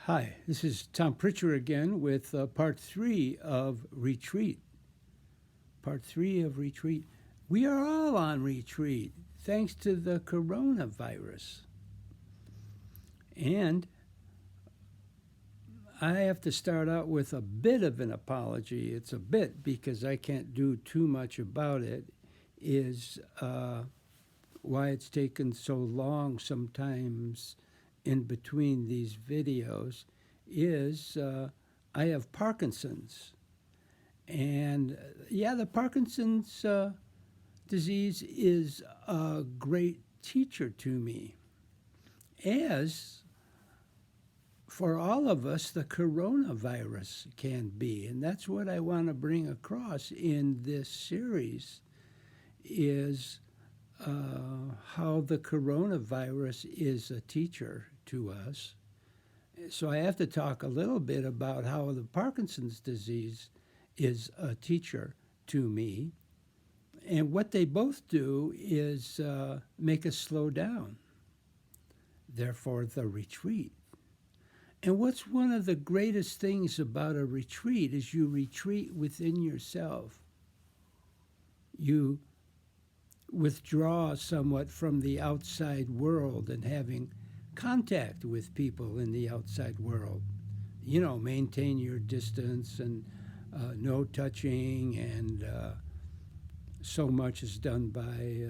Hi, this is Tom Pritchard again with part three of Retreat. Part three of Retreat. We are all on retreat thanks to the coronavirus. And I have to start out with a bit of an apology. It's a bit because I can't do too much about it, is why it's taken so long sometimes in between these videos is I have Parkinson's. And yeah, the Parkinson's disease is a great teacher to me, as for all of us, the coronavirus can be. And that's what I want to bring across in this series is how the coronavirus is a teacher to us. So I have to talk a little bit about how the Parkinson's disease is a teacher to me. And what they both do is make us slow down. Therefore, the retreat. And what's one of the greatest things about a retreat is you retreat within yourself. You withdraw somewhat from the outside world and having contact with people in the outside world. You know, maintain your distance and no touching, and so much is done by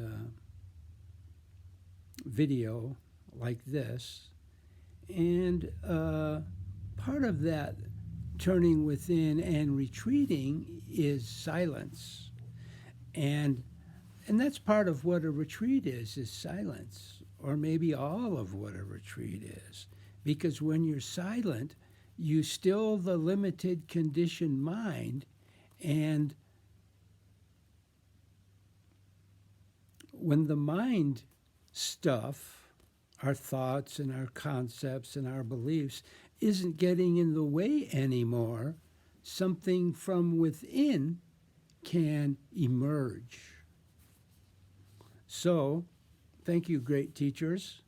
video like this. And part of that turning within and retreating is silence. And that's part of what a retreat is silence, or maybe all of what a retreat is. Because when you're silent, you still the limited conditioned mind, and when the mind stuff, our thoughts and our concepts and our beliefs, isn't getting in the way anymore, something from within can emerge. So, thank you, great teachers,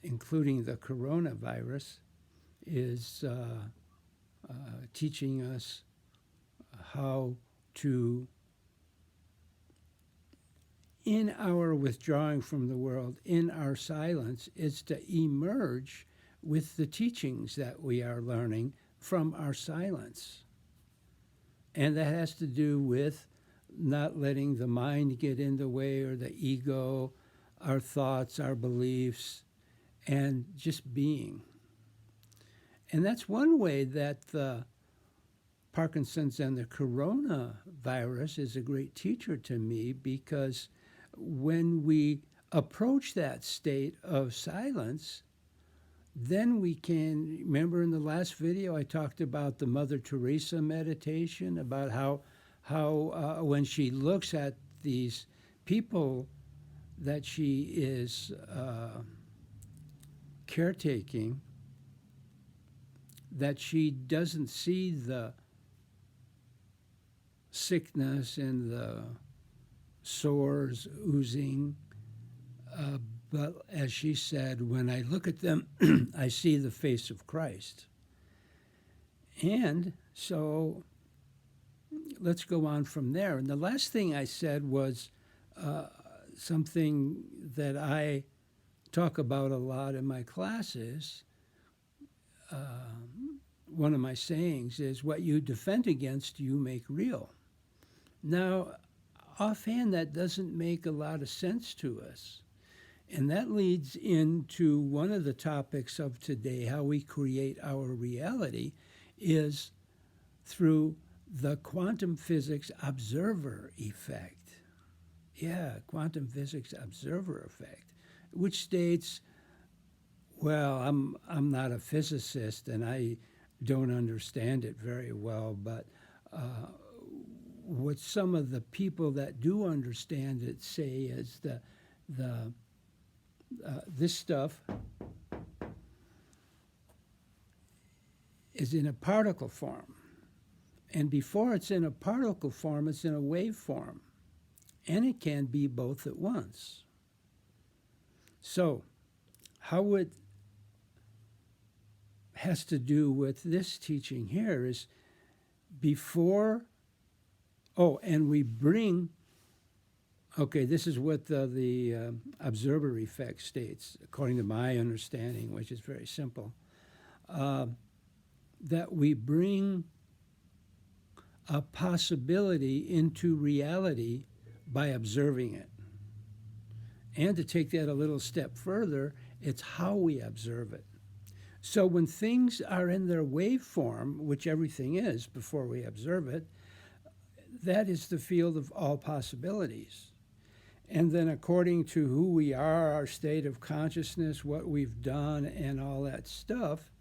including the coronavirus, is teaching us how to, in our withdrawing from the world, in our silence, is to emerge with the teachings that we are learning from our silence. And that has to do with not letting the mind get in the way, or the ego, our thoughts, our beliefs, and just being. And that's one way that the Parkinson's and the coronavirus is a great teacher to me, because when we approach that state of silence, then we can, remember in the last video I talked about the Mother Teresa meditation, about how when she looks at these people that she is caretaking, that she doesn't see the sickness and the sores oozing, but as she said, when I look at them, I see the face of Christ. And so let's go on from there. And the last thing I said was something that I talk about a lot in my classes. One of my sayings is, what you defend against, you make real. Now, offhand, that doesn't make a lot of sense to us. And that leads into one of the topics of today, how we create our reality, is through the quantum physics observer effect. Yeah, quantum physics observer effect, which states, well, I'm not a physicist and I don't understand it very well, but what some of the people that do understand it say is this stuff is in a particle form. And before it's in a particle form, it's in a wave form. And it can be both at once. So, how would has to do with this teaching here is before, and we bring, okay, this is what the observer effect states, according to my understanding, which is very simple, that we bring a possibility into reality by observing it. And to take that a little step further, it's how we observe it. So when things are in their waveform, which everything is before we observe it, that is the field of all possibilities. And then according to who we are, our state of consciousness, what we've done, and all that stuff,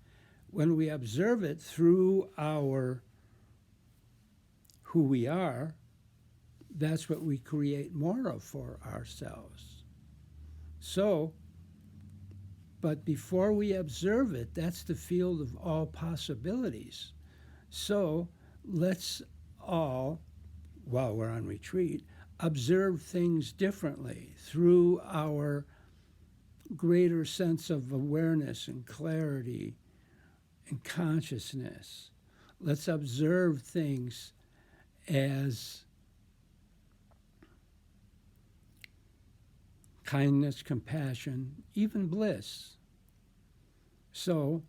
when we observe it through our who we are, that's what we create more of for ourselves. So, but before we observe it, that's the field of all possibilities. So let's all, while we're on retreat, observe things differently through our greater sense of awareness and clarity and consciousness. Let's observe things as kindness, compassion, even bliss. So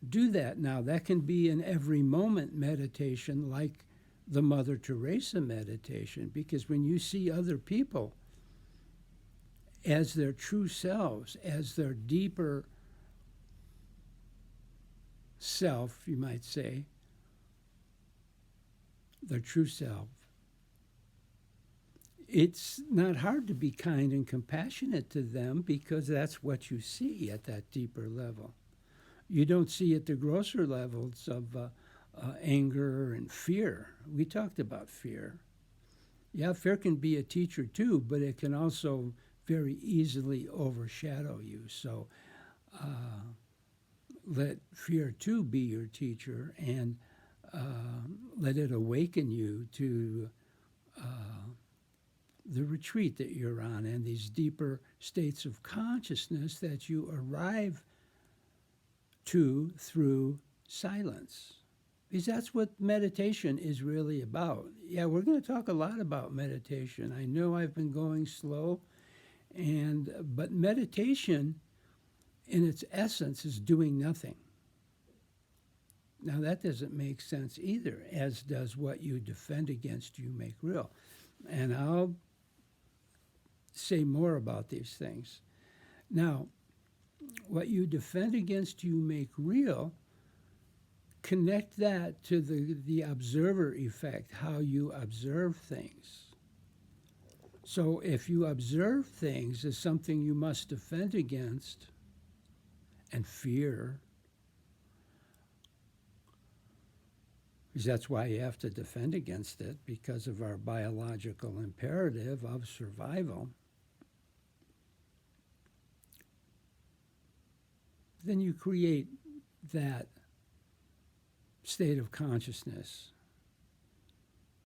do that now. That can be an every moment meditation, like the Mother Teresa meditation, because when you see other people as their true selves, as their deeper self, you might say, their true self, it's not hard to be kind and compassionate to them because that's what you see at that deeper level. You don't see at the grosser levels of anger and fear. We talked about fear. Yeah, fear can be a teacher too, but it can also very easily overshadow you. So let fear too be your teacher, and let it awaken you to the retreat that you're on and these deeper states of consciousness that you arrive to through silence. Because that's what meditation is really about. Yeah, we're going to talk a lot about meditation. I know I've been going slow, but meditation in its essence is doing nothing. Now that doesn't make sense either, as does what you defend against you make real. And I'll say more about these things. Now, what you defend against you make real, connect that to the observer effect, how you observe things. So if you observe things as something you must defend against and fear, because that's why you have to defend against it, because of our biological imperative of survival, then you create that state of consciousness